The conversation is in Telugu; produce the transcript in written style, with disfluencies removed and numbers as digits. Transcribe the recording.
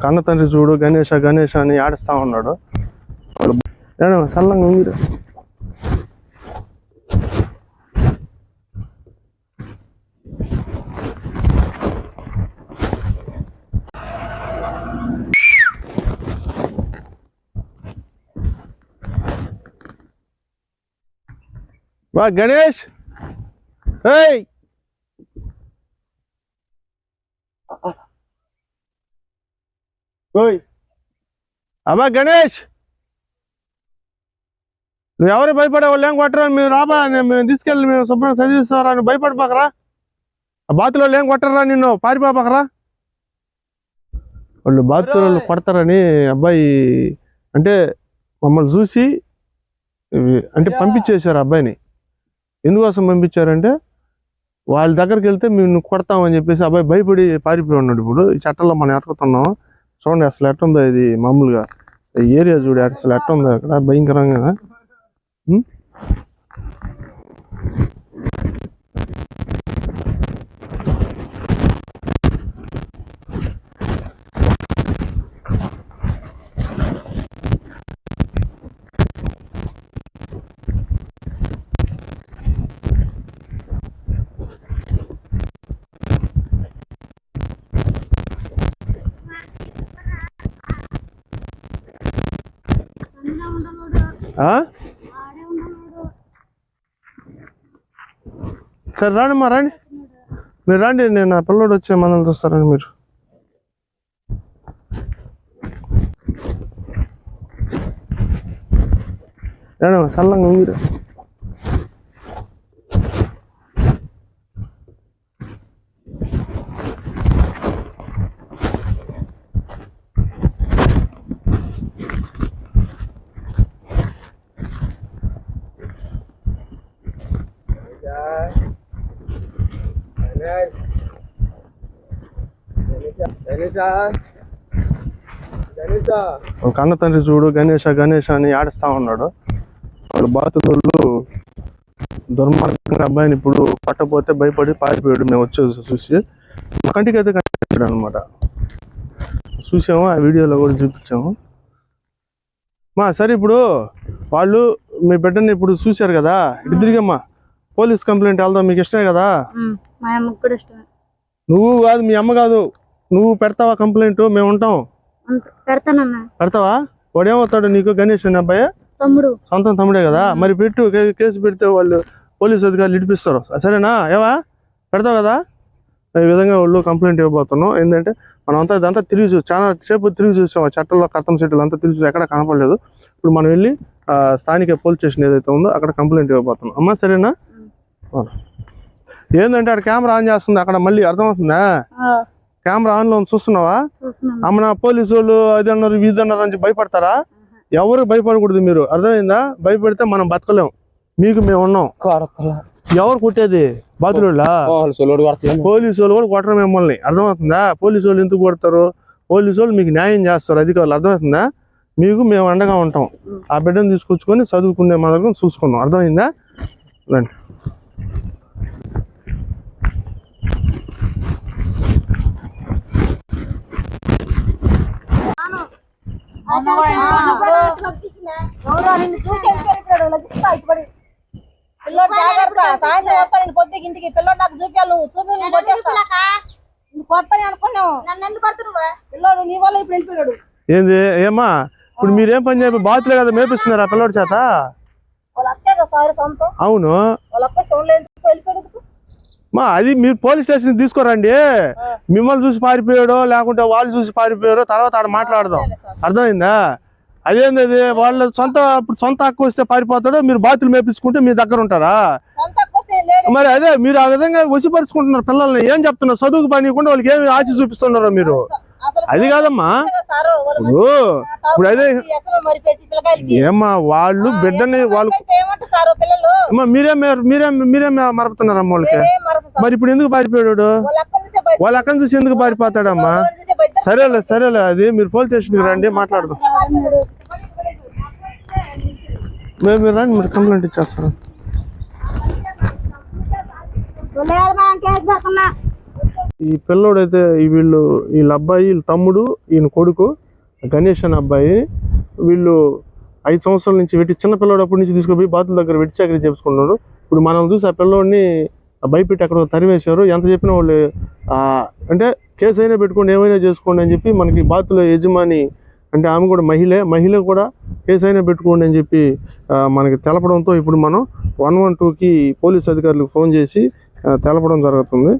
కన్న తండ్రి చూడు గణేష గణేష అని ఆడిస్తా ఉన్నాడు. సల్లంగా మీరు వా గణేష్ అబ్బా గణేష్, నువ్వు ఎవరు భయపడే వాళ్ళు ఏం కొట్టరా? మేము రాబా, మేము తీసుకెళ్ళి మేము శుభ్రంగా చదివిస్తారా? నువ్వు భయపడిపోకరా, ఆ బాతులో ఏం కొట్టరా? నిన్ను పారిపోపకరా. వాళ్ళు బాతులు కొడతారని అబ్బాయి అంటే మమ్మల్ని చూసి అంటే పంపించేశారు అబ్బాయిని. ఎందుకోసం పంపించారంటే వాళ్ళ దగ్గరికి వెళ్తే మేము కొడతామని చెప్పేసి అబ్బాయి భయపడి పారిపోయి ఉన్నాడు. ఇప్పుడు ఈ చట్టంలో మనం ఎతుకుతున్నాం. చూడండి అసలు ఎట్టుందో ఇది. మామూలుగా ఏరియా చూడు అసలు ఎట్టుందో అక్కడ భయంకరంగా. సరే రాండి రండి, మీరు రండి. నేను నా పిల్లోడు వచ్చే మనల్ని చూస్తారండి మీరు. రండి సల్లంగా మీరు. కన్న తండ్రి చూడు గణేష గణేష అని ఆడిస్తా ఉన్నాడు. వాళ్ళు బాతులు దుర్మార్గంగా అబ్బాయిని ఇప్పుడు పట్టపోతే భయపడి పారిపోయాడు. మేము వచ్చి చూసి కంటికి అయితే కనిపించాడు అనమాట. చూసాము, ఆ వీడియోలో కూడా చూపించాము. సరే ఇప్పుడు వాళ్ళు మీ బిడ్డని ఇప్పుడు చూశారు కదా, ఇటు తిరిగమ్మా. పోలీస్ కంప్లైంట్ వెళ్దాం, మీకు ఇష్టమే కదా? నువ్వు కాదు, మీ అమ్మ కాదు, నువ్వు పెడతావా కంప్లైంట్? మేము ఉంటాం. పెడతావా? వాడు ఏమవుతాడు నీకు? గణేష్ అనే అబ్బాయి సొంతం తమ్ముడే కదా. మరి పెట్టు, కేసు పెడితే వాళ్ళు పోలీసు అధికారులు ఇడిపిస్తారు. సరేనా? ఏవా పెడతావు కదా? ఈ విధంగా వాళ్ళు కంప్లైంట్ ఇవ్వబోతున్నాం. ఏంటంటే మనం అంతా ఇదంతా తిరిగి చూసి చాలా సేపు తిరిగి చూసాం. ఆ చట్టంలో కథం చెట్లు అంతా తిరిగి చూసి ఎక్కడ కనపడలేదు. ఇప్పుడు మనం వెళ్ళి స్థానిక పోలీస్ స్టేషన్ ఏదైతే ఉందో అక్కడ కంప్లైంట్ ఇవ్వబోతున్నాం. అమ్మా సరేనా? ఏంటంటే అక్కడ కెమెరా ఆన్ చేస్తుంది, అక్కడ మళ్ళీ అర్థమవుతుందా? కెమెరా ఆన్ లో చూస్తున్నావా? అమ్మ పోలీసు వాళ్ళు అది అన్నారు ఇది అన్నారు అని భయపడతారా? ఎవరు భయపడకూడదు. మీరు అర్థమైందా? భయపడితే మనం బతకలేం. మీకు మేము ఉన్నాం. ఎవరు కొట్టేది? బాతులోళ్ళ? పోలీసు వాళ్ళు కూడా కొట్టరు మిమ్మల్ని. అర్థమవుతుందా? పోలీసు వాళ్ళు ఎందుకు కొడతారు? పోలీసు వాళ్ళు మీకు న్యాయం చేస్తారు, అధికారులు. అర్థమవుతుందా? మీకు మేము అండగా ఉంటాం. ఆ బిడ్డను తీసుకొచ్చుకొని చదువుకునే మా దగ్గర చూసుకుందాం. అర్థమైందా? రండి. ఇంటికి పిల్లడు నాకు చూపాను, కొడతాను అనుకున్నావు. పిల్లడు నీ వల్ల ఇప్పుడు వెళ్ళిపోయాడు. ఏంది? ఏమా ఇప్పుడు మీరేం పని చెప్పి బాతులే కదా మేపిస్తున్నారు ఆ పిల్లడి చేత? అవును, అది మీరు పోలీస్ స్టేషన్ తీసుకోరండి. మిమ్మల్ని చూసి పారిపోయాడో లేకుంటే వాళ్ళు చూసి పారిపోయారో తర్వాత ఆడ మాట్లాడదాం. అర్థమైందా? అదేంది అది వాళ్ళ సొంత హక్కు వస్తే పారిపోతాడో, మీరు బాతులు మేపించుకుంటే మీ దగ్గర ఉంటారా? మరి అదే మీరు ఆ విధంగా వసిపరుచుకుంటున్నారు పిల్లల్ని. ఏం చెప్తున్నారు? చదువుకు పనికుండా వాళ్ళకి ఏమి ఆశ చూపిస్తున్నారో మీరు. అది కాదమ్మా. ఇప్పుడు అదే ఏమ్మా వాళ్ళు బిడ్డని వాళ్ళు మీరేం మరపుతున్నారమ్మా వాళ్ళకి. మరి ఇప్పుడు ఎందుకు పారిపోయాడు? వాళ్ళ అక్కని చూసి ఎందుకు పారిపోతాడమ్మా? సరేలే అది మీరు పోలీస్ స్టేషన్కి రండి, మాట్లాడదాం. మీరు రండి, మీరు కంప్లైంట్ ఇచ్చేస్తారు. ఈ పిల్లోడైతే వీళ్ళ అబ్బాయి వీళ్ళ తమ్ముడు ఈయన కొడుకు గణేష్ అనే అబ్బాయి వీళ్ళు 5 సంవత్సరాల నుంచి చిన్న పిల్లోడు అప్పటి నుంచి తీసుకుపోయి బాతుల దగ్గర వెట్టి చాకరీ చేసుకున్నాడు. ఇప్పుడు మనం చూసి ఆ పిల్లోడిని భయపెట్టి అక్కడ తరివేశారు. ఎంత చెప్పినా వాళ్ళు అంటే కేసు అయినా పెట్టుకోండి, ఏమైనా చేసుకోండి అని చెప్పి మనకి బాతుల యజమాని అంటే ఆమె కూడా మహిళ కూడా కేసు అయినా పెట్టుకోండి అని చెప్పి మనకి తెలపడంతో ఇప్పుడు మనం 112కి పోలీస్ అధికారులకు ఫోన్ చేసి తెలపడం జరుగుతుంది.